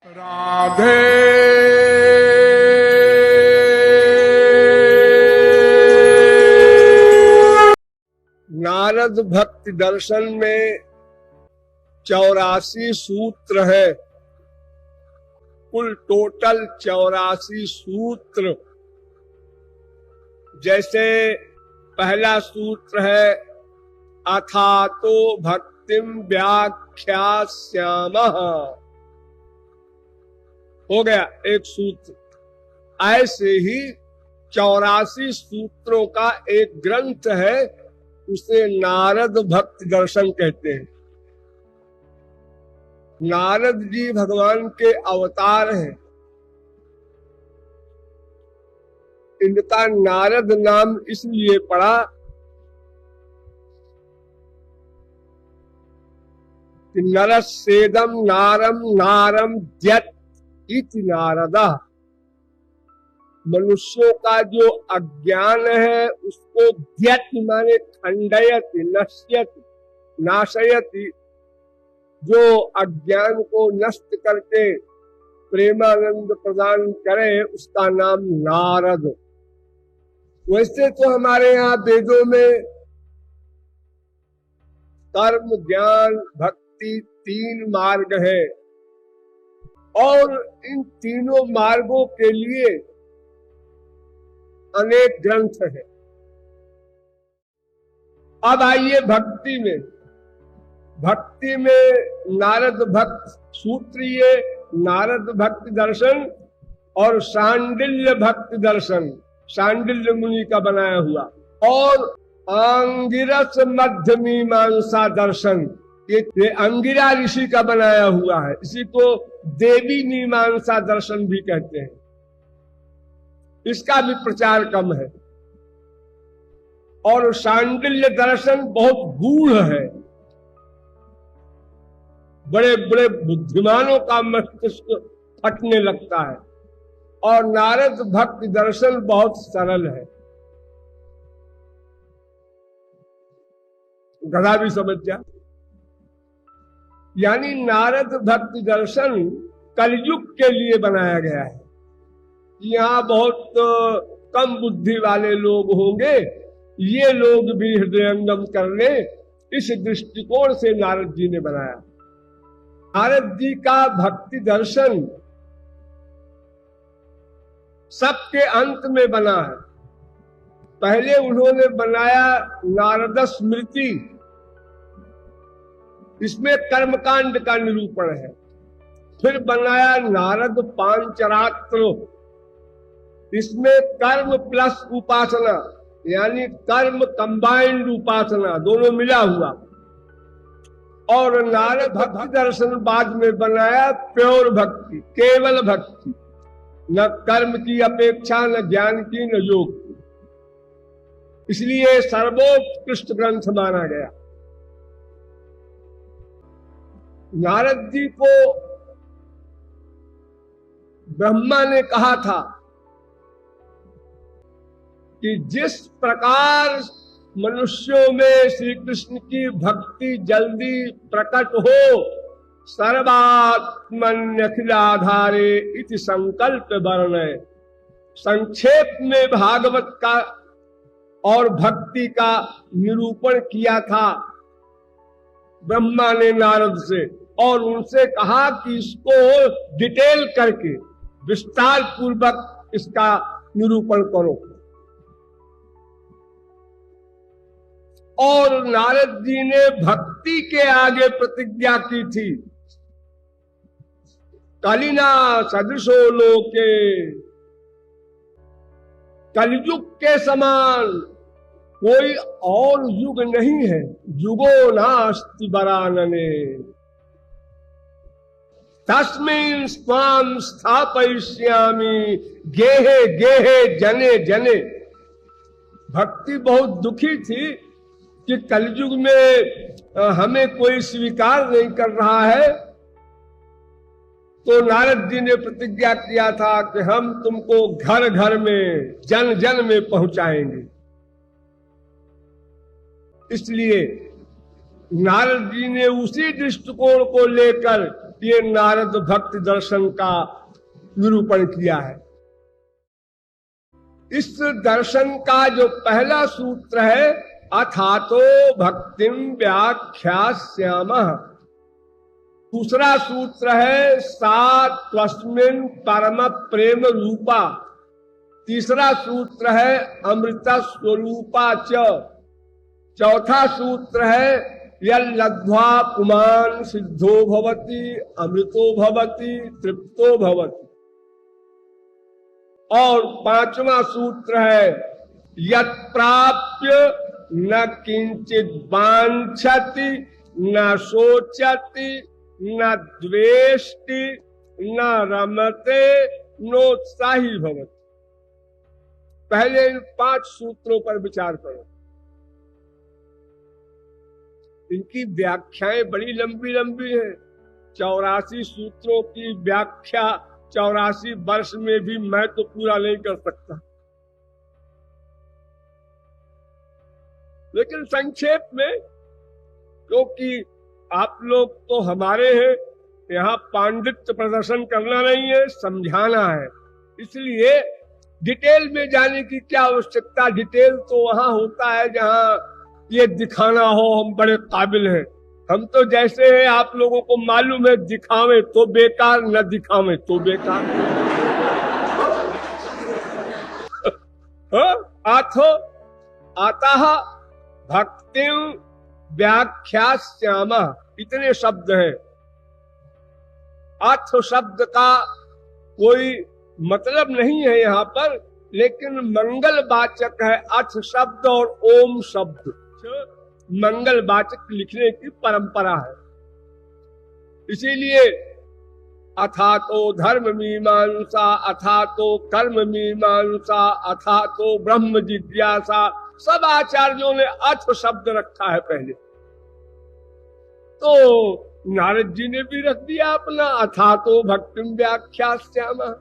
राधे नारद भक्ति दर्शन में 84 सूत्र है। कुल टोटल 84 सूत्र। जैसे पहला सूत्र है अथातो भक्तिम व्याख्यास्यामः, हो गया एक सूत्र। ऐसे ही 84 सूत्रों का एक ग्रंथ है, उसे नारद भक्ति दर्शन कहते हैं। नारद जी भगवान के अवतार हैं। इनका नारद नाम इसलिए पड़ा कि नरसेदम नारम नारम द्यत इति नारदा। मनुष्यों का जो अज्ञान है उसको द्यति माने खंडयति, नश्यति, नाशयति, जो अज्ञान को नष्ट करके प्रेमानंद प्रदान करे उसका नाम नारद। वैसे तो हमारे यहाँ वेदों में कर्म ज्ञान भक्ति 3 मार्ग है और इन तीनों मार्गों के लिए अनेक ग्रंथ हैं। अब आइए भक्ति में। भक्ति में नारद भक्त सूत्र, ये नारद भक्ति दर्शन और शांडिल्य भक्ति दर्शन, शांडिल्य मुनि का बनाया हुआ, और आंगिरस मध्य मीमांसा दर्शन, ये अंगिरा ऋषि का बनाया हुआ है। इसी को देवी मीमांसा दर्शन भी कहते हैं। इसका भी प्रचार कम है। और शांडिल्य दर्शन बहुत गूढ़ है। बड़े बड़े बुद्धिमानों का मस्तिष्क फटने लगता है। और नारद भक्ति दर्शन बहुत सरल है, गधा भी समझ जा। यानी नारद भक्ति दर्शन कलयुग के लिए बनाया गया है। यहाँ बहुत कम बुद्धि वाले लोग होंगे, ये लोग भी हृदयंगम कर ले, इस दृष्टिकोण से नारद जी ने बनाया। नारद जी का भक्ति दर्शन सबके अंत में बना है। पहले उन्होंने बनाया नारद स्मृति, इसमें कर्मकांड का निरूपण है। फिर बनाया नारद पांचरात्र, इसमें कर्म प्लस उपासना, यानी कर्म कंबाइंड उपासना दोनों मिला हुआ। और नारद भक्ति दर्शन बाद में बनाया प्योर भक्ति, केवल भक्ति, न कर्म की अपेक्षा, न ज्ञान की, न योग की। इसलिए सर्वोत्कृष्ट ग्रंथ माना गया। नारद जी को ब्रह्मा ने कहा था कि जिस प्रकार मनुष्यों में श्री कृष्ण की भक्ति जल्दी प्रकट हो, सर्वात्मन अखिलाधारे इति संकल्प वर्णय। संक्षेप में भागवत का और भक्ति का निरूपण किया था ब्रह्मा ने नारद से, और उनसे कहा कि इसको डिटेल करके विस्तार पूर्वक इसका निरूपण करो। और नारद जी ने भक्ति के आगे प्रतिज्ञा की थी, कलिना सदृशो लोके, कलयुग के समान कोई और युग नहीं है। युगो नास्ति वरानने, तस्मिन् स्वाम स्थापयिष्यामि गेहे गेहे जने जने। भक्ति बहुत दुखी थी कि कलयुग में हमें कोई स्वीकार नहीं कर रहा है। तो नारद जी ने प्रतिज्ञा किया था कि हम तुमको घर घर में, जन जन में पहुंचाएंगे। इसलिए नारद जी ने उसी दृष्टिकोण को लेकर ये नारद भक्ति दर्शन का निरूपण किया है। इस दर्शन का जो पहला सूत्र है, अथातो भक्तिम व्याख्यास्यामः। दूसरा सूत्र है सा त्वस्मिन् परम प्रेम रूपा। तीसरा सूत्र है अमृत स्वरूपा च। चौथा सूत्र है यल्लब्ध्वा पुमान् सिद्धो भवति अमृतो भवति तृप्तो भवति। और पांचवा सूत्र है यत् प्राप्य न किंचित वांछति न सोचति न द्वेष्टि न रमते नोत्साही भवति। पहले इन 5 सूत्रों पर विचार करो। इनकी व्याख्याएं बड़ी लंबी लंबी हैं। 84 सूत्रों की व्याख्या 84 वर्ष में भी मैं तो पूरा नहीं कर सकता, लेकिन संक्षेप में, क्योंकि आप लोग तो हमारे हैं, यहाँ पांडित्य प्रदर्शन करना नहीं है, समझाना है, इसलिए डिटेल में जाने की क्या आवश्यकता। डिटेल तो वहां होता है जहां ये दिखाना हो हम बड़े काबिल हैं। हम तो जैसे हैं आप लोगों को मालूम है, दिखावे तो बेकार, न दिखावे तो बेकार। आथो आता भक्ति व्याख्यास्यामः, इतने शब्द हैं। अर्थ शब्द का कोई मतलब नहीं है यहाँ पर, लेकिन मंगल वाचक है अर्थ शब्द और ओम शब्द। मंगल वाचक लिखने की परंपरा है, इसीलिए अथा तो धर्म मीमांसा, अथा तो कर्म मीमांसा, अथा तो ब्रह्म जिज्ञासा, सब आचार्यों ने अर्थ शब्द रखा है पहले। तो नारद जी ने भी रख दिया अपना अथा तो भक्तिम व्याख्यास्यामः।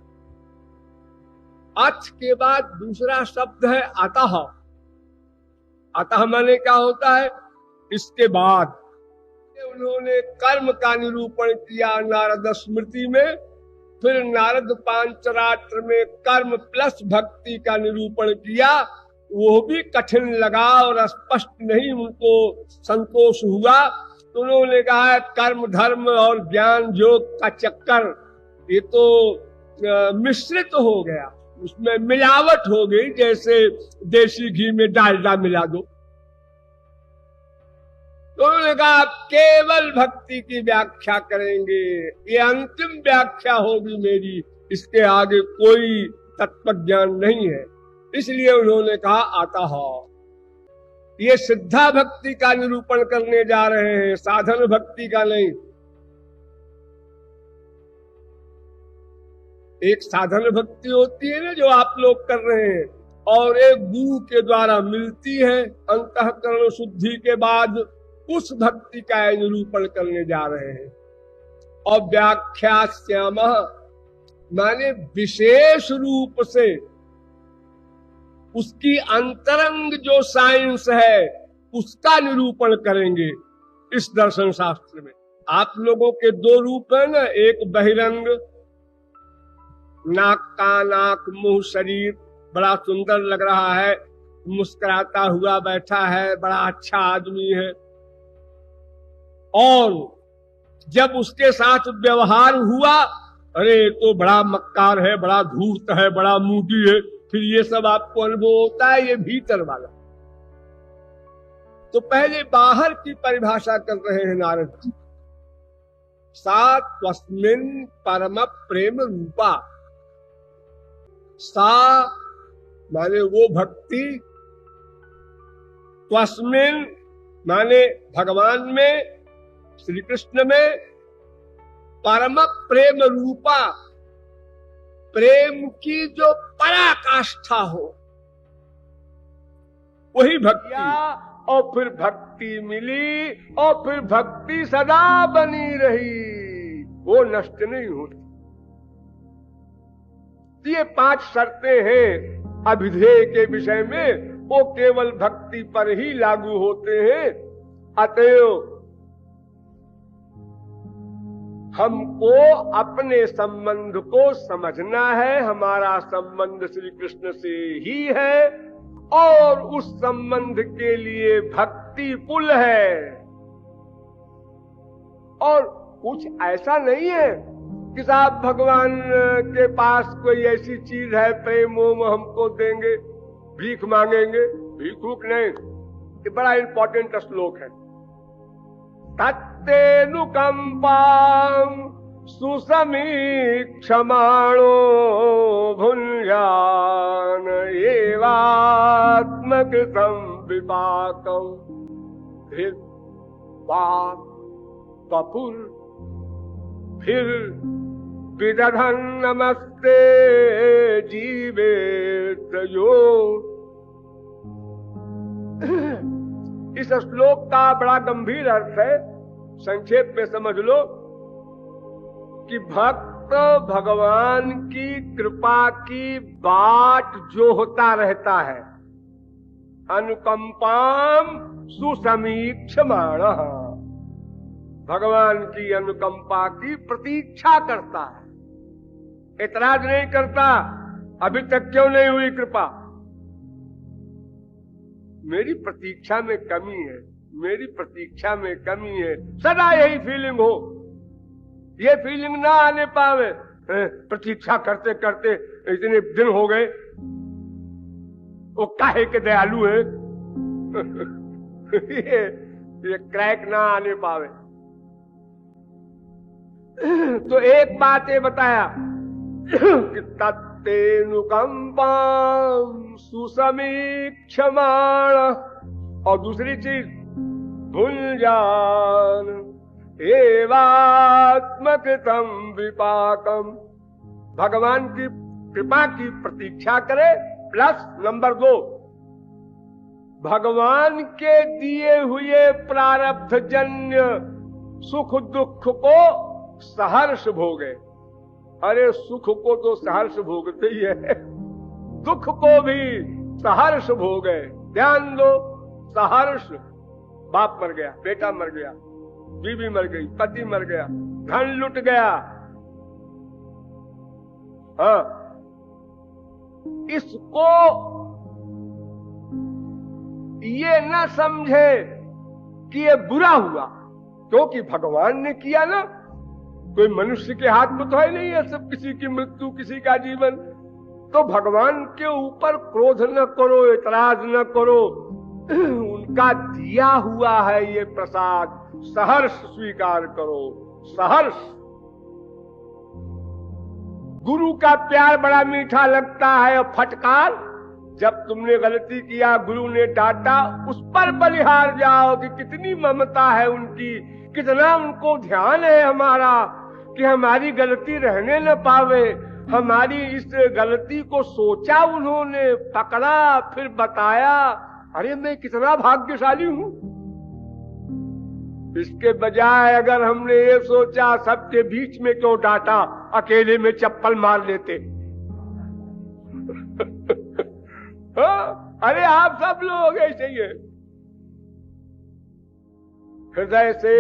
अर्थ के बाद दूसरा शब्द है अतः। अतः माने क्या होता है? इसके बाद उन्होंने कर्म का निरूपण किया नारद स्मृति में, फिर नारद पांचरात्र में कर्म प्लस भक्ति का निरूपण किया। वो भी कठिन लगा और स्पष्ट नहीं उनको संतोष हुआ, तो उन्होंने कहा कर्म धर्म और ज्ञान योग का चक्कर ये तो मिश्रित हो गया, उसमें मिलावट हो गई, जैसे देसी घी में डालडा मिला दो। तो उन्होंने कहा केवल भक्ति की व्याख्या करेंगे, ये अंतिम व्याख्या होगी मेरी, इसके आगे कोई तत्व ज्ञान नहीं है। इसलिए उन्होंने कहा आता हो। ये सिद्धा भक्ति का निरूपण करने जा रहे हैं, साधन भक्ति का नहीं। एक साधन भक्ति होती है ना जो आप लोग कर रहे हैं, और एक गुरु के द्वारा मिलती है अंतःकरण शुद्धि के बाद, उस भक्ति का निरूपण करने जा रहे हैं। और व्याख्यास्यामः माने विशेष रूप से उसकी अंतरंग जो साइंस है उसका निरूपण करेंगे इस दर्शन शास्त्र में। आप लोगों के 2 रूप है ना, एक बहिरंग, नाक कान आंख मुंह शरीर, बड़ा सुंदर लग रहा है, मुस्कुराता हुआ बैठा है, बड़ा अच्छा आदमी है, और जब उसके साथ व्यवहार हुआ, अरे तो बड़ा मक्कार है, बड़ा धूर्त है, बड़ा मूडी है, फिर ये सब आपको अनुभव होता है, ये भीतर वाला। तो पहले बाहर की परिभाषा कर रहे हैं नारद जी। सा त्वस्मिन् परम प्रेम रूपा। सा माने वो भक्ति, त्वस्मिन् माने भगवान में, श्री कृष्ण में, परम प्रेम रूपा, प्रेम की जो पराकाष्ठा हो वही भक्ति। और फिर भक्ति मिली, और फिर भक्ति सदा बनी रही, वो नष्ट नहीं होती। ये 5 शर्तें हैं अभिधेय के विषय में, वो केवल भक्ति पर ही लागू होते हैं। अतएव हमको अपने संबंध को समझना है। हमारा संबंध श्री कृष्ण से ही है और उस संबंध के लिए भक्ति पुल है। और कुछ ऐसा नहीं है कि साहब भगवान के पास कोई ऐसी चीज है प्रेम वो हमको देंगे, भीख मांगेंगे। भीख नहीं, ये बड़ा इंपॉर्टेंट श्लोक है। तत्तेनुकंपां सुसमीक्षमाणो भुञ्जान एवात्मकृतं विपाकं फिर पाप कपूर फिर विदधन नमस्ते जीवेत यो। इस श्लोक का बड़ा गंभीर अर्थ है, संक्षेप में समझ लो कि भक्त भगवान की कृपा की बाट जो होता रहता है, अनुकंपाम सुसमीक्षमाणः, भगवान की अनुकंपा की प्रतीक्षा करता है, इतराज नहीं करता अभी तक क्यों नहीं हुई कृपा, मेरी प्रतीक्षा में कमी है, मेरी प्रतीक्षा में कमी है। सदा यही फीलिंग हो, ये फीलिंग ना आने पावे, प्रतीक्षा करते करते इतने दिन हो गए, वो काहे के दयालु है ये क्रैक ना आने पावे। तो एक बात ये बताया कि तत्तेनुकंपां सुसमीक्षमाण, और दूसरी चीज भुञ्जान एवात्मकृतं विपाकम, भगवान की कृपा की प्रतीक्षा करे। प्लस नंबर 2, भगवान के दिए हुए प्रारब्ध जन्य सुख दुख को सहर्ष भोगे। अरे सुख को तो सहर्ष भोगते ही है, दुख को भी सहर्ष भोगे। ध्यान दो, सहर्ष, बाप मर गया, बेटा मर गया, बीवी मर गई, पति मर गया, धन लुट गया, हाँ, इसको ये न समझे कि ये बुरा हुआ, क्योंकि भगवान ने किया ना, कोई मनुष्य के हाथ में तो है नहीं है सब, किसी की मृत्यु किसी का जीवन। तो भगवान के ऊपर क्रोध न करो, इतराज न करो, उनका दिया हुआ है ये प्रसाद, सहर्ष स्वीकार करो, सहर्ष। गुरु का प्यार बड़ा मीठा लगता है, और फटकार जब तुमने गलती किया, गुरु ने डांटा, उस पर बलिहार जाओ कि कितनी ममता है उनकी, कितना उनको ध्यान है हमारा कि हमारी गलती रहने न पावे। हमारी इस गलती को सोचा उन्होंने, पकड़ा, फिर बताया। अरे मैं कितना भाग्यशाली हूं। इसके बजाय अगर हमने ये सोचा सबके बीच में क्यों डांटा, अकेले में चप्पल मार लेते। अरे आप सब लोग ऐसे ही हैं। हृदय से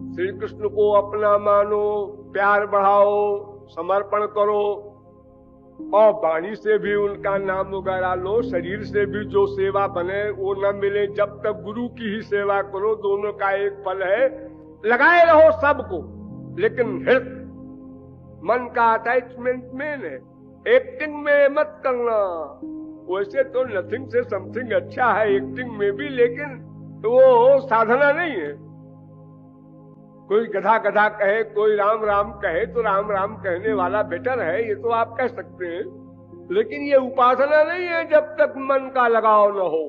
श्री कृष्ण को अपना मानो, प्यार बढ़ाओ, समर्पण करो, और वाणी से भी उनका नाम वगैरह लो। शरीर से भी जो सेवा बने वो न मिले, जब तक गुरु की ही सेवा करो, दोनों का एक फल है। लगाए रहो सबको, लेकिन हृदय मन का अटैचमेंट मेन है, एक्टिंग में मत करना। वैसे तो नथिंग से समथिंग अच्छा है एक्टिंग में भी, लेकिन वो साधना नहीं है। कोई गधा गधा कहे, कोई राम राम कहे, तो राम राम कहने वाला बेटर है, ये तो आप कह सकते हैं, लेकिन ये उपासना नहीं है जब तक मन का लगाव न हो।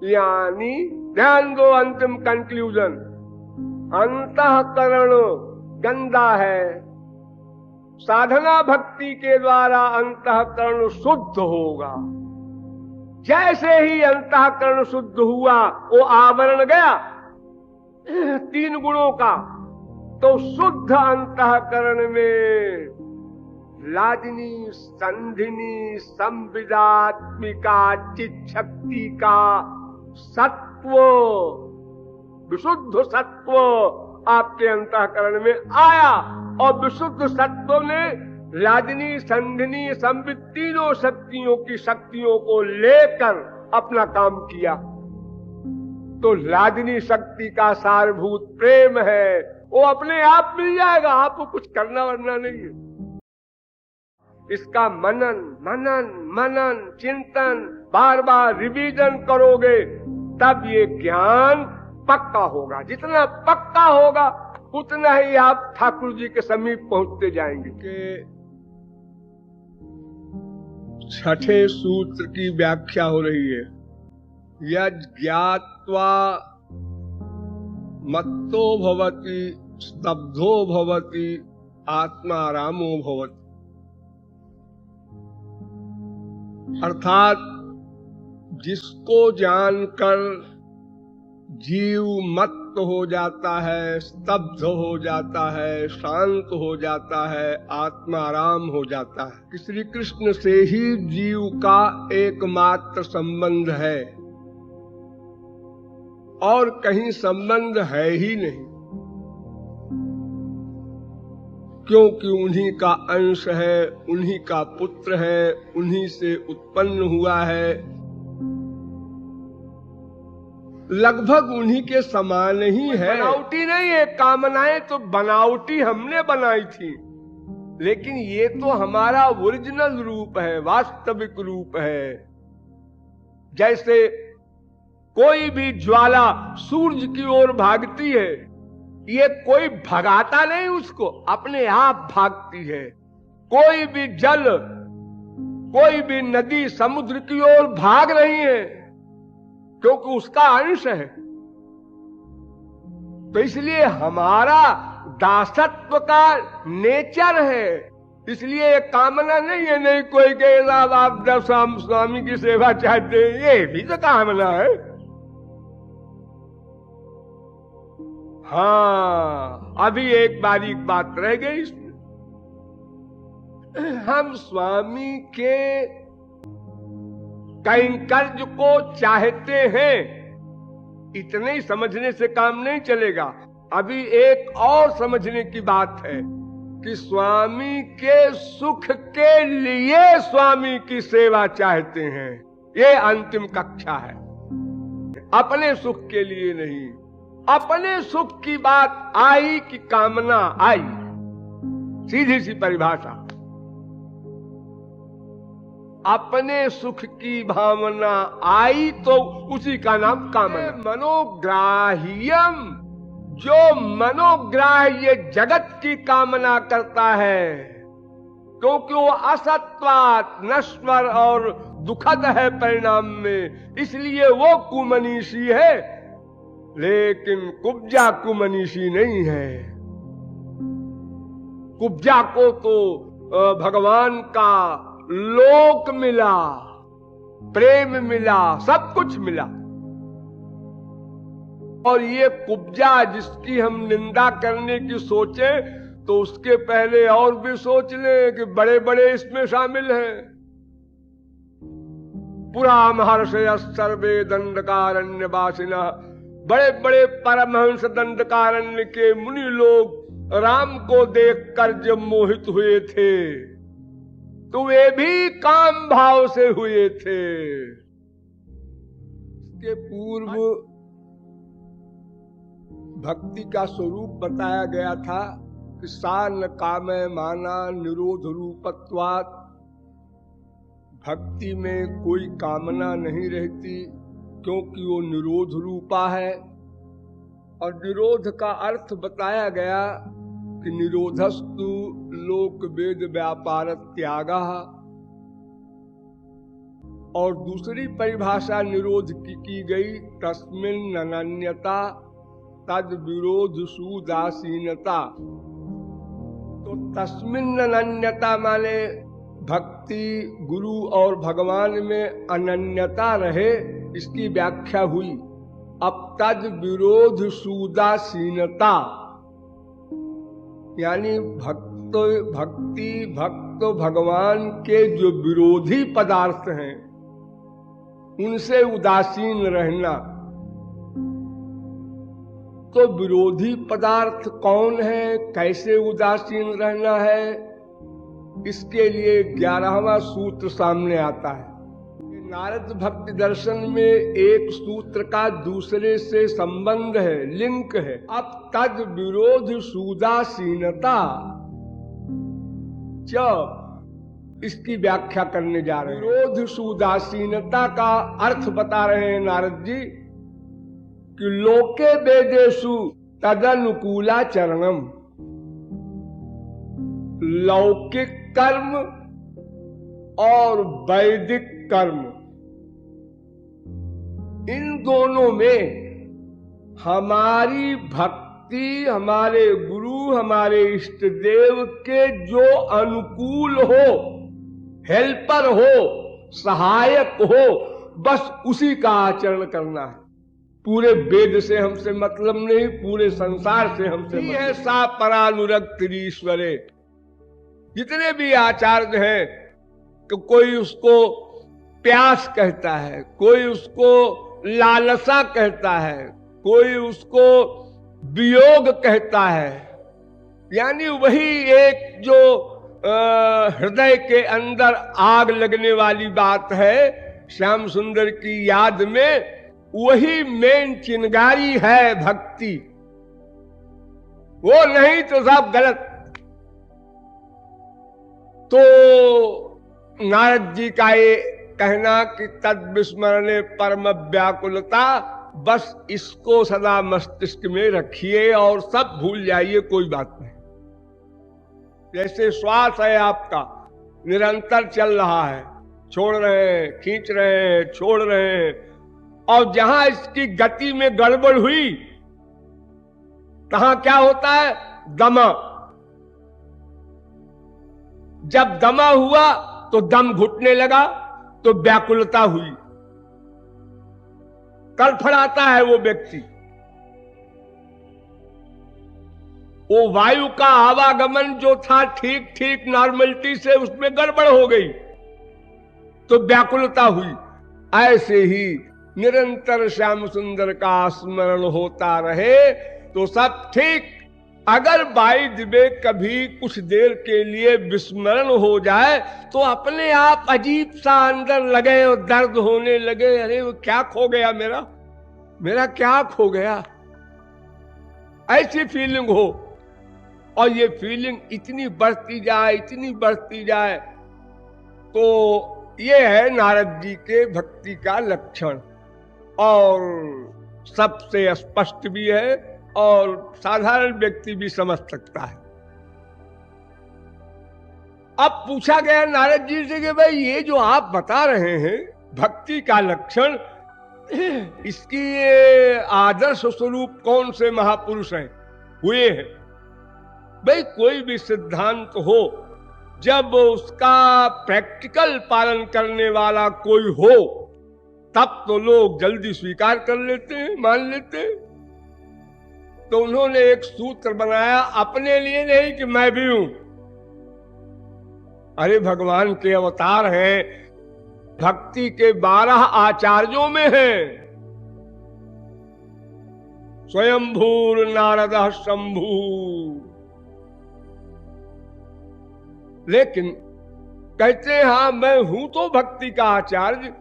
यानी ध्यान दो, अंतिम कंक्लूजन, अंतःकरण गंदा है, साधना भक्ति के द्वारा अंतःकरण शुद्ध होगा। जैसे ही अंतःकरण शुद्ध हुआ, वो आवरण गया 3 गुणों का, तो शुद्ध अंतःकरण में लादिनी, संधिनी, संविदात्मिका चित शक्ति का सत्व, विशुद्ध सत्व आपके अंतःकरण में आया और विशुद्ध सत्व ने राजनी, संधिनी, संबित तीनों शक्तियों की शक्तियों को लेकर अपना काम किया। तो राजनी शक्ति का सारभूत प्रेम है, वो अपने आप मिल जाएगा, आपको कुछ करना वरना नहीं है। इसका मनन मनन मनन चिंतन बार बार रिवीजन करोगे तब ये ज्ञान पक्का होगा। जितना पक्का होगा उतना ही आप ठाकुर जी के समीप पहुंचते जाएंगे। कि छठे सूत्र की व्याख्या हो रही है, यज् ज्ञात्वा मत्तो भवति स्तब्धो भवति आत्मारामो भवति। अर्थात जिसको जानकर जीव मत्त हो जाता है, स्तब्ध हो जाता है, शांत हो जाता है, आत्मा आराम हो जाता है कि श्री कृष्ण से ही जीव का एकमात्र संबंध है और कहीं संबंध है ही नहीं, क्योंकि उन्हीं का अंश है, उन्हीं का पुत्र है, उन्हीं से उत्पन्न हुआ है, लगभग उन्हीं के समान ही है। बनावटी नहीं है, कामनाएं तो बनावटी हमने बनाई थी, लेकिन ये तो हमारा ओरिजिनल रूप है, वास्तविक रूप है। जैसे कोई भी ज्वाला सूरज की ओर भागती है, ये कोई भगाता नहीं उसको, अपने आप भागती है। कोई भी जल, कोई भी नदी समुद्र की ओर भाग रही है क्योंकि उसका अंश है। तो इसलिए हमारा दासत्व का नेचर है, इसलिए कामना नहीं है। नहीं कोई कहे साहब आप जब स्वामी की सेवा चाहते हैं, ये भी तो कामना है। हाँ, अभी एक बारीक बात रह गई इसमें। हम स्वामी के कैंकर्य को चाहते हैं, इतने ही समझने से काम नहीं चलेगा। अभी एक और समझने की बात है कि स्वामी के सुख के लिए स्वामी की सेवा चाहते हैं, ये अंतिम कक्षा है। अपने सुख के लिए नहीं। अपने सुख की बात आई कि कामना आई, सीधी सी परिभाषा। अपने सुख की भावना आई तो उसी का नाम कामना। मनोग्राह्यम, जो मनोग्राह्य जगत की कामना करता है, क्योंकि वो असत्वात, नश्वर और दुखद है परिणाम में, इसलिए वो कुमनीषी है। लेकिन कुब्जा कुमनीषी नहीं है। कुब्जा को तो भगवान का लोक मिला, प्रेम मिला, सब कुछ मिला। और ये कुब्जा जिसकी हम निंदा करने की सोचे तो उसके पहले और भी सोच ले कि बड़े बड़े इसमें शामिल हैं। पुरा महर्षय सर्वे दंडकारण्य वासिना, बड़े बड़े परमहंस दंडकारण्य के मुनि लोग राम को देखकर जब मोहित हुए थे तो वे भी काम भाव से हुए थे। इसके पूर्व भक्ति का स्वरूप बताया गया था कि सा न कामय माना निरोध रूपत्वात्। भक्ति में कोई कामना नहीं रहती क्योंकि वो निरोध रूपा है। और निरोध का अर्थ बताया गया कि निरोधस्तु लोक वेद व्यापार त्यागः। और दूसरी परिभाषा निरोध की गई तस्मिन् अनन्यता तद विरोध सुदासीनता। तो तस्मिन् अनन्यता माने भक्ति गुरु और भगवान में अनन्यता रहे, इसकी व्याख्या हुई। अब तद विरोध सुदासीनता यानी भक्त भगवान के जो विरोधी पदार्थ हैं उनसे उदासीन रहना। तो विरोधी पदार्थ कौन है, कैसे उदासीन रहना है, इसके लिए 11वां सूत्र सामने आता है। नारद भक्ति दर्शन में एक सूत्र का दूसरे से संबंध है, लिंक है। अब तद विरोध सुदासीनता, जब इसकी व्याख्या करने जा रहे हैं। विरोध सुदासीनता का अर्थ बता रहे हैं नारद जी कि लोके वेदेषु तदनुकूलाचरणम, लौकिक कर्म और वैदिक कर्म, इन दोनों में हमारी भक्ति हमारे गुरु हमारे इष्ट देव के जो अनुकूल हो, हेल्पर हो, सहायक हो, बस उसी का आचरण करना है। पूरे वेद से हमसे मतलब नहीं, पूरे संसार से हमसे मतलब है। सा परानुरक्त ईश्वरे, जितने भी आचार्य हैं, कोई उसको प्यास कहता है, कोई उसको लालसा कहता है, कोई उसको वियोग कहता है, यानी वही एक जो हृदय के अंदर आग लगने वाली बात है श्याम सुंदर की याद में, वही मेन चिंगारी है भक्ति। वो नहीं तो सब गलत। तो नारद जी का ये कहना कि तद विस्मरणे परम व्याकुलता, बस इसको सदा मस्तिष्क में रखिए और सब भूल जाइए, कोई बात नहीं। जैसे श्वास है आपका, निरंतर चल रहा है, छोड़ रहे हैं, खींच रहे हैं, छोड़ रहे हैं, और जहां इसकी गति में गड़बड़ हुई तहां क्या होता है, दमा। जब दमा हुआ तो दम घुटने लगा, तो व्याकुलता हुई, तड़फड़ाता है वो व्यक्ति। वो वायु का आवागमन जो था ठीक ठीक नॉर्मलिटी से, उसमें गड़बड़ हो गई तो व्याकुलता हुई। ऐसे ही निरंतर श्याम सुंदर का स्मरण होता रहे तो सब ठीक। अगर बाई दिबे कभी कुछ देर के लिए विस्मरण हो जाए तो अपने आप अजीब सा अंदर लगे और दर्द होने लगे, अरे वो क्या खो गया, मेरा क्या खो गया, ऐसी फीलिंग हो। और ये फीलिंग इतनी बढ़ती जाए, इतनी बढ़ती जाए, तो ये है नारद जी के भक्ति का लक्षण, और सबसे स्पष्ट भी है और साधारण व्यक्ति भी समझ सकता है। अब पूछा गया नारद जी से कि भाई ये जो आप बता रहे हैं भक्ति का लक्षण, इसकी ये आदर्श स्वरूप कौन से महापुरुष हैं हुए हैं? भाई कोई भी सिद्धांत हो, जब उसका प्रैक्टिकल पालन करने वाला कोई हो तब तो लोग जल्दी स्वीकार कर लेते हैं, मान लेते हैं। तो उन्होंने एक सूत्र बनाया अपने लिए, नहीं कि मैं भी हूं। अरे भगवान के अवतार हैं, भक्ति के 12 आचार्यों में हैं। स्वयंभूर नारद शंभू, लेकिन कहते हैं हाँ मैं हूं तो भक्ति का आचार्य,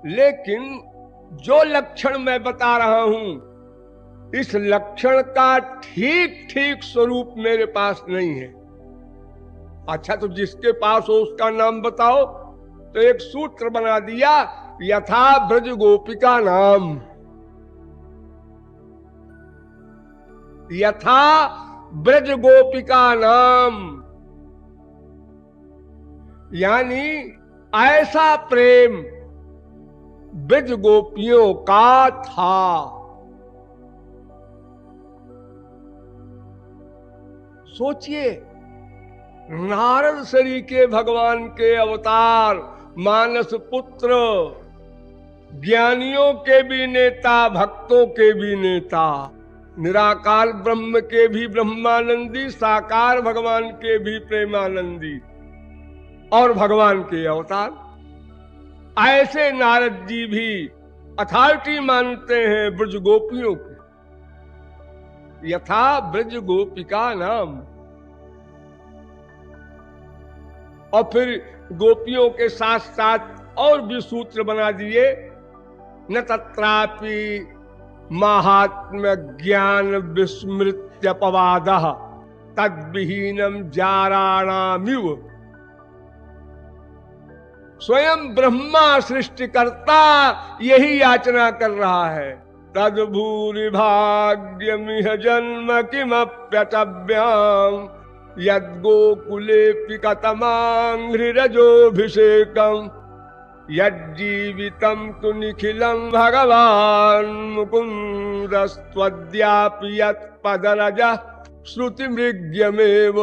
लेकिन जो लक्षण मैं बता रहा हूं, इस लक्षण का ठीक ठीक स्वरूप मेरे पास नहीं है। अच्छा तो जिसके पास हो उसका नाम बताओ। तो एक सूत्र बना दिया, यथा ब्रज गोपिका नाम, यथा ब्रज गोपिका नाम, यानी ऐसा प्रेम ब्रज गोपियों का था। सोचिए, नारद सरी के भगवान के अवतार, मानस पुत्र, ज्ञानियों के भी नेता, भक्तों के भी नेता, निराकार ब्रह्म के भी ब्रह्मानंदी, साकार भगवान के भी प्रेमानंदी, और भगवान के अवतार। ऐसे नारद जी भी अथॉरिटी मानते हैं ब्रज गोपियों की। यथा ब्रज गोपिका नाम। और फिर गोपियों के साथ साथ और भी सूत्र बना दिए, न तत्रापि महात्म्य ज्ञान विस्मृत्यपवादः तद्विहीनम जाराणामिव। स्वयं ब्रह्मा सृष्टिकर्ता यही याचना कर रहा है, तद भूरि भाग्यमिह जन्म किमप्यतव्यम् यद्गोकुलेऽपि कतमाङ्घ्रिरजोऽभिषेकम् यज्जीवितं तु निखिलं भगवान् मुकुन्दस्त्वद्यापि यत्पदरजः श्रुतिमृग्यमेव।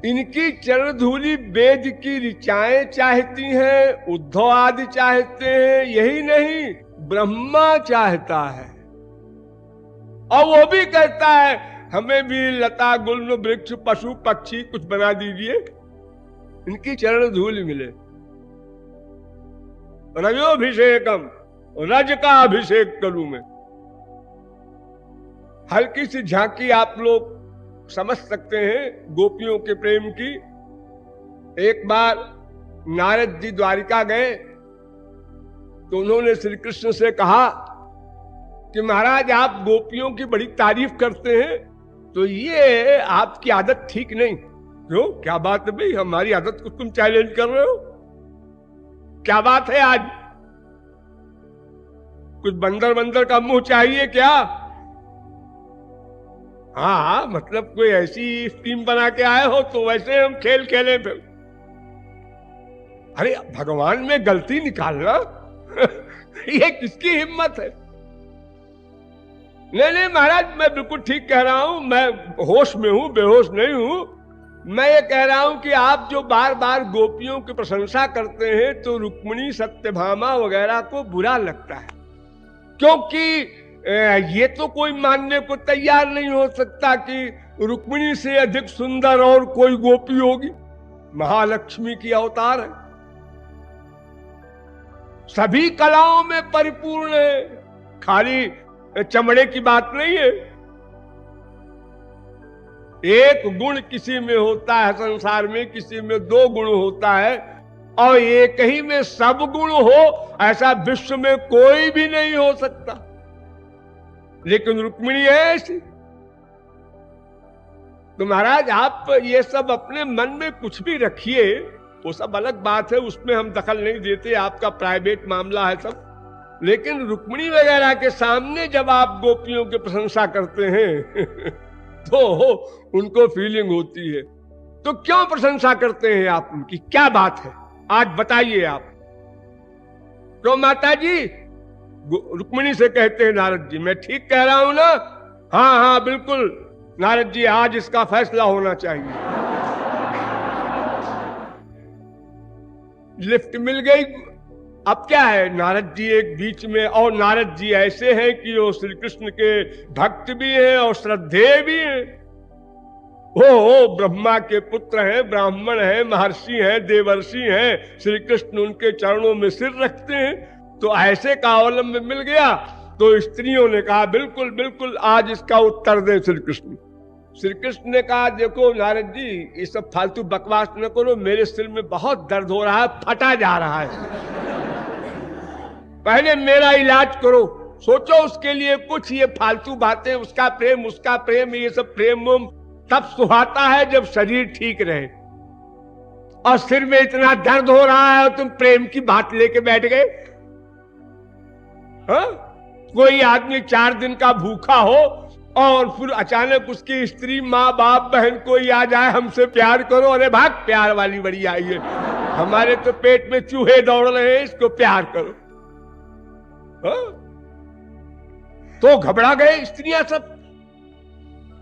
इनकी चरण धूलि वेद की ऋचाएं चाहती हैं, उद्धव आदि चाहते हैं, यही नहीं ब्रह्मा चाहता है। और वो भी कहता है हमें भी लता गुल्म वृक्ष पशु पक्षी कुछ बना दीजिए, इनकी चरण धूलि मिले। रजोभिषेकम, रज का अभिषेक करूं मैं। हल्की सी झांकी आप लोग समझ सकते हैं गोपियों के प्रेम की। एक बार नारद जी द्वारिका गए तो उन्होंने श्री कृष्ण से कहा कि महाराज आप गोपियों की बड़ी तारीफ करते हैं, तो ये आपकी आदत ठीक नहीं। क्यों, क्या बात है भाई, हमारी आदत को तुम चैलेंज कर रहे हो? क्या बात है, आज कुछ बंदर बंदर का मुंह चाहिए क्या? हाँ, मतलब कोई ऐसी टीम बना के आए हो तो वैसे हम खेल खेले फिर। अरे भगवान में गलती निकालना ये किसकी हिम्मत है? नहीं महाराज, मैं बिल्कुल ठीक कह रहा हूं, मैं होश में हूं, बेहोश नहीं हूं। मैं ये कह रहा हूं कि आप जो बार बार गोपियों की प्रशंसा करते हैं तो रुक्मिणी सत्यभामा वगैरह को बुरा लगता है, क्योंकि ये तो कोई मानने को तैयार नहीं हो सकता कि रुक्मिणी से अधिक सुंदर और कोई गोपी होगी। महालक्ष्मी की अवतार है, सभी कलाओं में परिपूर्ण है, खाली चमड़े की बात नहीं है। एक गुण किसी में होता है संसार में, किसी में दो गुण होता है, और एक ही में सब गुण हो ऐसा विश्व में कोई भी नहीं हो सकता। लेकिन रुक्मिणी है ऐसी। तो महाराज आप ये सब अपने मन में कुछ भी रखिए, वो सब अलग बात है, उसमें हम दखल नहीं देते, आपका प्राइवेट मामला है सब। लेकिन रुक्मिणी वगैरह के सामने जब आप गोपियों की प्रशंसा करते हैं तो उनको फीलिंग होती है। तो क्यों प्रशंसा करते हैं आप उनकी, क्या बात है आज बताइए आप। तो माता जी रुक्मिणी से कहते हैं नारद जी, मैं ठीक कह रहा हूं ना? हाँ हाँ बिल्कुल नारद जी, आज इसका फैसला होना चाहिए। लिफ्ट मिल गई। अब क्या है, नारद जी एक बीच में, और नारद जी ऐसे हैं कि वो श्री कृष्ण के भक्त भी हैं और श्रद्धेय भी हैं। ओ ब्रह्मा के पुत्र हैं, ब्राह्मण हैं, महर्षि हैं, देवर्षि हैं, श्री कृष्ण उनके चरणों में सिर रखते हैं। तो ऐसे का अवलंब मिल गया तो स्त्रियों ने कहा बिल्कुल बिल्कुल आज इसका उत्तर दे श्री कृष्ण। श्री कृष्ण ने कहा देखो नारद जी ये सब फालतू बकवास न करो, मेरे सिर में बहुत दर्द हो रहा है, फटा जा रहा है, पहले मेरा इलाज करो। सोचो उसके लिए कुछ, ये फालतू बातें, उसका प्रेम, ये सब प्रेम तब सुहाता है जब शरीर ठीक रहे। और सिर में इतना दर्द हो रहा है और तुम प्रेम की बात लेके बैठ गए। हाँ? कोई आदमी 4 दिन का भूखा हो और फिर अचानक उसकी स्त्री, माँ बाप, बहन कोई आ जाए, हमसे प्यार करो, अरे भाग, प्यार वाली बड़ी आई है, हमारे तो पेट में चूहे दौड़ रहे हैं, इसको प्यार करो। हाँ? तो घबरा गए स्त्रियां सब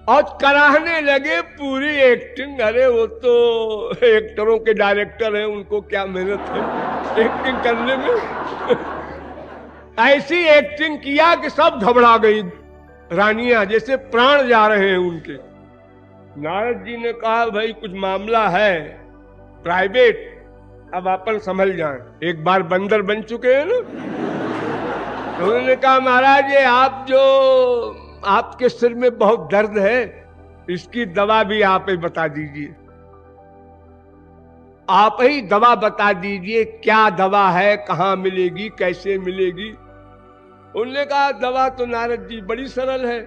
और कराहने लगे पूरी एक्टिंग। अरे वो तो एक्टरों के डायरेक्टर हैं, उनको क्या मेहनत है एक्टिंग करने में। ऐसी एक्टिंग किया कि सब घबरा गई रानियां, जैसे प्राण जा रहे हैं उनके। नारद जी ने कहा भाई कुछ मामला है प्राइवेट, अब अपन संभल जाएं, एक बार बंदर बन चुके हैं ना। तो उन्होंने कहा महाराज ये आप जो आपके सिर में बहुत दर्द है, इसकी दवा भी आप ही बता दीजिए, आप ही दवा बता दीजिए, क्या दवा है, कहां मिलेगी, कैसे मिलेगी। उन्होंने कहा दवा तो नारद जी बड़ी सरल है।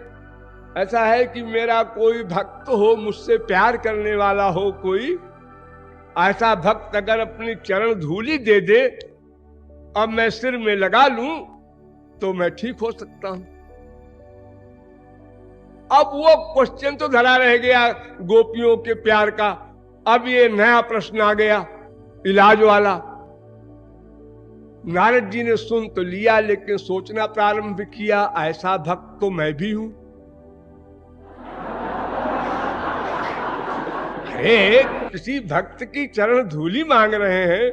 ऐसा है कि मेरा कोई भक्त हो, मुझसे प्यार करने वाला हो कोई, ऐसा भक्त अगर अपनी चरण धूली दे दे और मैं सिर में लगा लूं तो मैं ठीक हो सकता हूं। अब वो क्वेश्चन तो धरा रह गया गोपियों के प्यार का, अब ये नया प्रश्न आ गया इलाज वाला। नारद जी ने सुन तो लिया, लेकिन सोचना प्रारंभ किया, ऐसा भक्त तो मैं भी हूं। अरे किसी भक्त की चरण धूली मांग रहे हैं,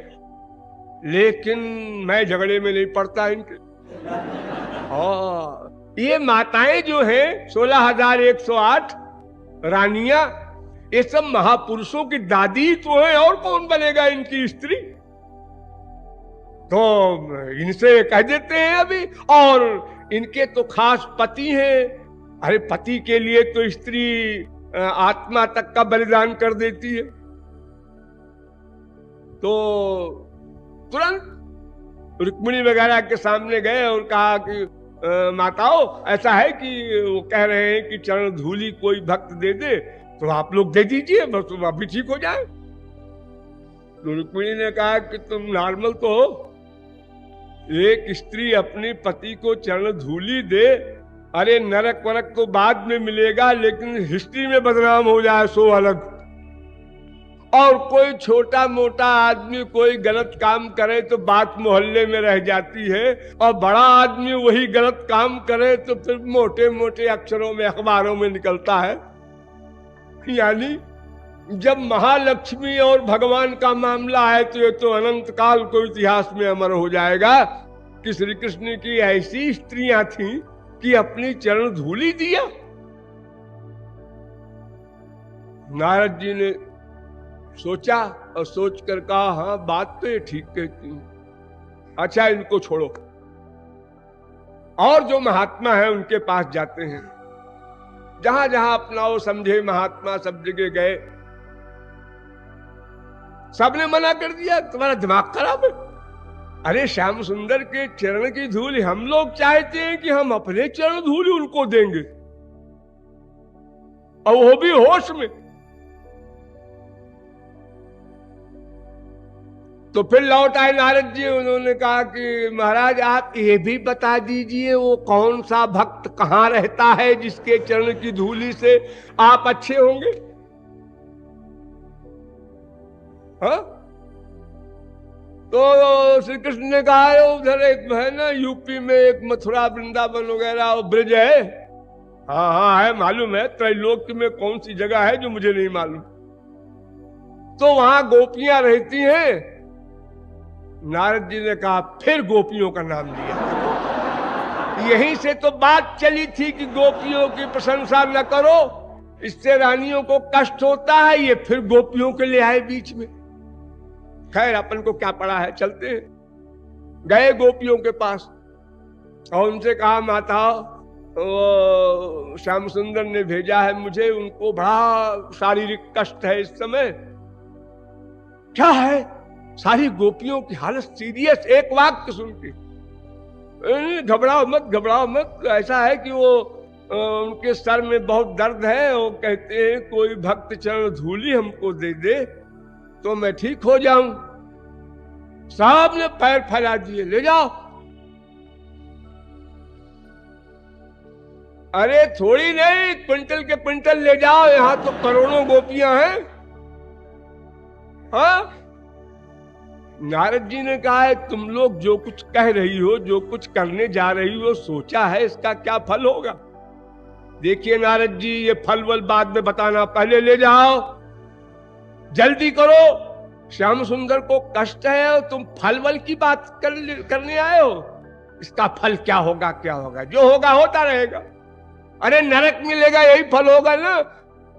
लेकिन मैं झगड़े में नहीं पड़ता इनके। ये माताएं जो हैं 16,108 रानियां, ये सब महापुरुषों की दादी तो है, और कौन बनेगा इनकी स्त्री। तो इनसे कह देते हैं अभी, और इनके तो खास पति हैं। अरे पति के लिए तो स्त्री आत्मा तक का बलिदान कर देती है। तो तुरंत रुक्मिणी वगैरह के सामने गए और कहा कि माताओं ऐसा है कि वो कह रहे हैं कि चरण धूली कोई भक्त दे दे, तो आप लोग दे दीजिए, बस अभी ठीक हो जाए। तो रुक्मिणी ने कहा कि तुम नॉर्मल तो हो, एक स्त्री अपने पति को चरण धूली दे, अरे नरक वरक तो बाद में मिलेगा, लेकिन हिस्ट्री में बदनाम हो जाए सो अलग। और कोई छोटा मोटा आदमी कोई गलत काम करे तो बात मोहल्ले में रह जाती है, और बड़ा आदमी वही गलत काम करे तो फिर मोटे मोटे अक्षरों में अखबारों में निकलता है। यानी जब महालक्ष्मी और भगवान का मामला है तो ये तो अनंत काल को इतिहास में अमर हो जाएगा कि श्री कृष्ण की ऐसी स्त्रियां थीं कि अपनी चरण धूली दिया। नारद जी ने सोचा और सोचकर कहा, हाँ बात तो ये ठीक कहती हूं। अच्छा इनको छोड़ो, और जो महात्मा है उनके पास जाते हैं। जहां जहां अपना वो समझे महात्मा सब जगह गए, सबने मना कर दिया, तुम्हारा दिमाग खराब है। अरे श्याम सुंदर के चरण की धूल हम लोग चाहते हैं कि हम अपने चरण धूल उनको देंगे, और वो भी होश में। तो फिर लौट आए नारद जी, उन्होंने कहा कि महाराज आप ये भी बता दीजिए वो कौन सा भक्त कहां रहता है जिसके चरण की धूली से आप अच्छे होंगे। हाँ? तो श्री कृष्ण ने कहा उधर एक है ना यूपी में एक मथुरा वृंदावन वगैरह ब्रिज है। हाँ हाँ है, मालूम है, त्रैलोक्य में कौन सी जगह है जो मुझे नहीं मालूम। तो वहां गोपियां रहती हैं। नारद जी ने कहा, फिर गोपियों का नाम लिया। यहीं से तो बात चली थी कि गोपियों की प्रशंसा न करो, इससे रानियों को कष्ट होता है। ये फिर गोपियों के ले आए बीच में। खैर अपन को क्या पड़ा है, चलते हैं। गए गोपियों के पास और उनसे कहा, माता वो श्याम सुंदर ने भेजा है मुझे, उनको बड़ा शारीरिक कष्ट है इस समय। क्या है? सारी गोपियों की हालत सीरियस। एक वाक्य सुन के, घबराओ मत घबराओ मत, ऐसा है कि वो उनके सर में बहुत दर्द है, वो कहते हैं कोई भक्त चरण धूली हमको दे दे तो मैं ठीक हो जाऊं। साहब ने पैर फैला दिए, ले जाओ। अरे थोड़ी नहीं, क्विंटल के क्विंटल ले जाओ, यहां तो करोड़ों गोपियां हैं। हाँ? नारद जी ने कहा है, तुम लोग जो कुछ कह रही हो, जो कुछ करने जा रही हो, सोचा है इसका क्या फल होगा? देखिए नारद जी, ये फल वल बाद में बताना, पहले ले जाओ, जल्दी करो। श्याम सुंदर को कष्ट है और तुम फल वल की बात करने आए हो। इसका फल क्या होगा? क्या होगा? जो होगा होता रहेगा। अरे नरक मिलेगा, यही फल होगा ना।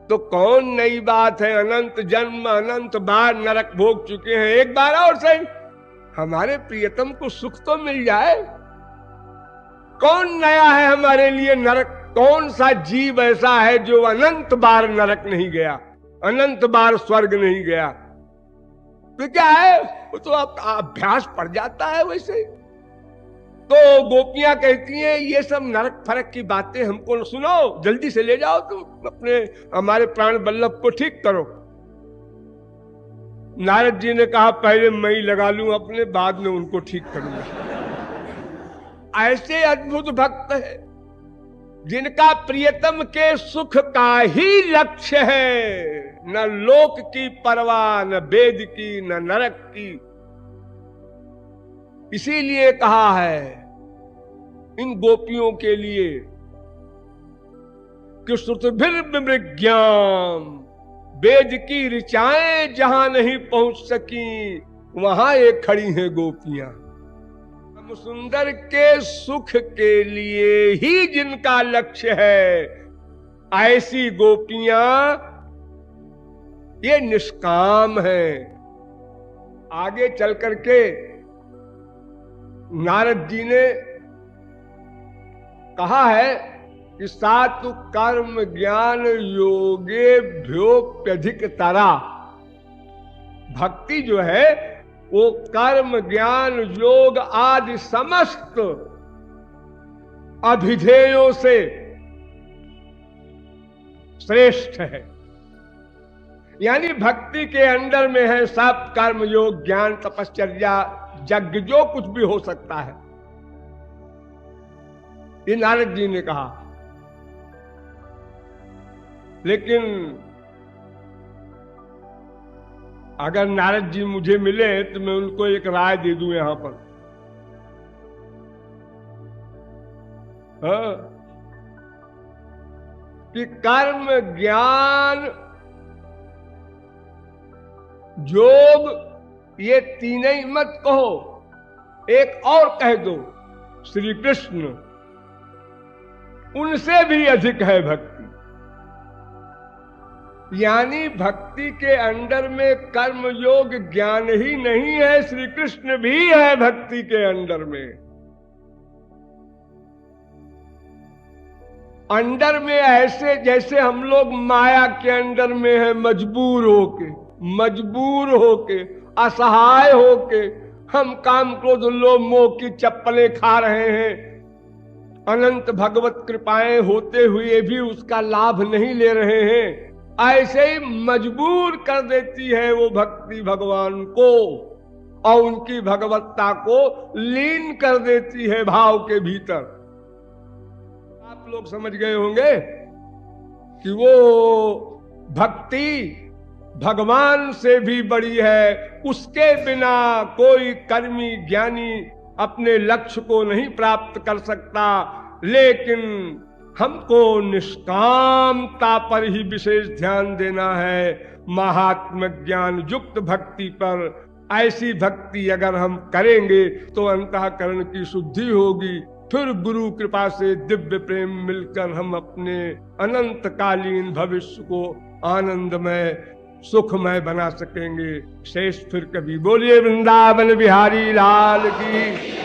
तो कौन नई बात है, अनंत जन्म अनंत बार नरक भोग चुके हैं, एक बार और सही हमारे प्रियतम को सुख तो मिल जाए। कौन नया है हमारे लिए नरक? कौन सा जीव ऐसा है जो अनंत बार नरक नहीं गया, अनंत बार स्वर्ग नहीं गया? तो क्या है, वो तो आपका अभ्यास पड़ जाता है वैसे। तो गोपियां कहती हैं ये सब नरक फरक की बातें हमको न सुनो, जल्दी से ले जाओ तुम अपने हमारे प्राण वल्लभ को ठीक करो। नारद जी ने कहा पहले मैं ही लगा लूं अपने, बाद में उनको ठीक करूंगा। ऐसे अद्भुत भक्त है जिनका प्रियतम के सुख का ही लक्ष्य है, न लोक की परवाह, न वेद की, न नरक की। इसीलिए कहा है इन गोपियों के लिए कि श्रुतिभिर्विमृग्याम, वेद की ऋचाएं जहां नहीं पहुंच सकी वहां एक खड़ी हैं गोपियां। हम सुंदर के सुख के लिए ही जिनका लक्ष्य है, ऐसी गोपियां ये निष्काम है। आगे चल करके नारद जी ने कहा है कि सातु कर्म ज्ञान योगे भ्योप्यधिक तरा। भक्ति जो है वो कर्म ज्ञान योग आदि समस्त अभिधेयों से श्रेष्ठ है। यानी भक्ति के अंदर में है सब कर्म योग ज्ञान तपश्चर्या यज्ञ जो कुछ भी हो सकता है। ये नारद जी ने कहा। लेकिन अगर नारद जी मुझे मिले तो मैं उनको एक राय दे दूं यहां पर। हाँ? कि कर्म ज्ञान योग ये तीनों ही मत कहो, एक और कह दो, श्री कृष्ण, उनसे भी अधिक है भक्ति। यानी भक्ति के अंदर में कर्म योग ज्ञान ही नहीं है, श्री कृष्ण भी है भक्ति के अंदर में। अंदर में ऐसे जैसे हम लोग माया के अंदर में है, मजबूर होके असहाय होके हम काम क्रोध लोभ मोह की चप्पलें खा रहे हैं। अनंत भगवत कृपाएं होते हुए भी उसका लाभ नहीं ले रहे हैं। ऐसे ही मजबूर कर देती है वो भक्ति भगवान को, और उनकी भगवत्ता को लीन कर देती है भाव के भीतर। आप लोग समझ गए होंगे कि वो भक्ति भगवान से भी बड़ी है। उसके बिना कोई कर्मी ज्ञानी अपने लक्ष्य को नहीं प्राप्त कर सकता। लेकिन हमको निष्कामता पर ही विशेष ध्यान देना है, महात्म ज्ञान युक्त भक्ति पर। ऐसी भक्ति अगर हम करेंगे तो अंतःकरण की शुद्धि होगी। फिर गुरु कृपा से दिव्य प्रेम मिलकर हम अपने अनंत कालीन भविष्य को आनंदमय सुखमय बना सकेंगे। शेष फिर कभी बोलिए वृंदावन बिहारी लाल की।